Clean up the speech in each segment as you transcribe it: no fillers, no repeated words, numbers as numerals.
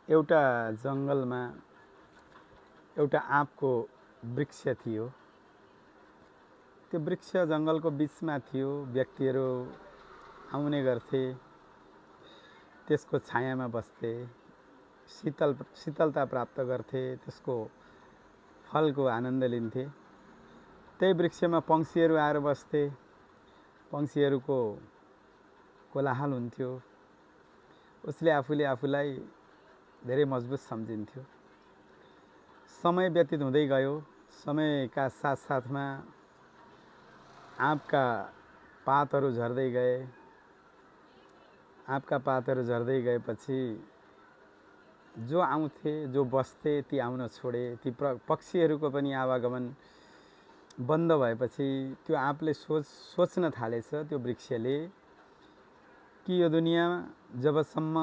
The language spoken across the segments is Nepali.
एउटा जङ्गलमा एउटा आँपको वृक्ष थियो। त्यो वृक्ष जङ्गलको बिचमा थियो। व्यक्तिहरू आउने गर्थे, त्यसको छायामा बस्थे, शीतलता प्राप्त गर्थे, त्यसको फलको आनन्द लिन्थे। त्यही वृक्षमा पक्षीहरू आएर बस्थे। पक्षीहरूको कोलाहल हुन्थ्यो। उसले आफूलाई धेरै मजबुत सम्झिन्थ्यो। समय व्यतीत हुँदै गयो। समयका साथसाथमा आँपका पातहरू झर्दै गए। आँपका पातहरू झर्दै गएपछि जो आउँथे, जो बस्थे, ती आउन छोडे। ती पक्षीहरूको पनि आवागमन बन्द भएपछि त्यो आँपले सोच्न थालेछ, त्यो वृक्षले, कि यो दुनियाँ जबसम्म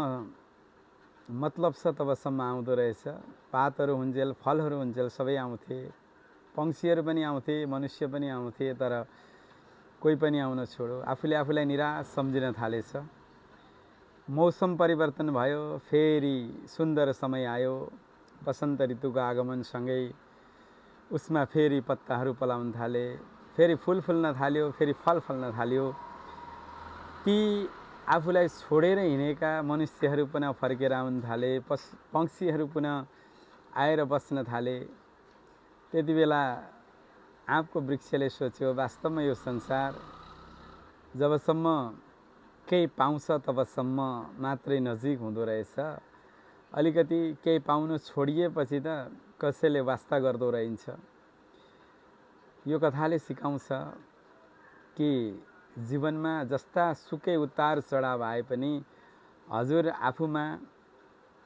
मतलब छ तबसम्म आउँदो रहेछ। पातहरू हुन्जेल, फलहरू हुन्जेल सबै आउँथे, पक्षीहरू पनि आउँथे, मनुष्य पनि आउँथे, तर कोही पनि आउन छोडो। आफूलाई निराश सम्झिन थालेछ। मौसम परिवर्तन भयो। फेरि सुन्दर समय आयो। वसन्त ऋतुको आगमनसँगै उसमा फेरि पत्ताहरू पलाउन थाले, फेरि फुल फुल्न थाल्यो, फेरि फल फल्न थाल्यो। ती आफूलाई छोडेर हिँडेका मनुष्यहरू पुनः फर्केर आउन थाले, पक्षीहरू पुनः आएर बस्न थाले। त्यति बेला आँपको वृक्षले सोच्यो, वास्तवमा यो संसार जबसम्म केही पाउँछ तबसम्म मात्रै नजिक हुँदो रहेछ। अलिकति केही पाउनु छोडिएपछि त कसैले वास्ता गर्दो रहन्छ। यो कथाले सिकाउँछ कि जीवनमा जस्ता सुकै उतार चढाव आए पनि हजुर आफूमा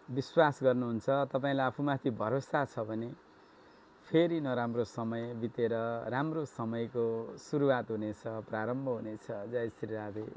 विश्वास गर्नुहुन्छ, तपाईलाई आफूमाथि भरोसा छ भने फेरि नराम्रो समय बितेर राम्रो समयको सुरुवात हुनेछ, प्रारम्भ हुनेछ। जय श्री राधे।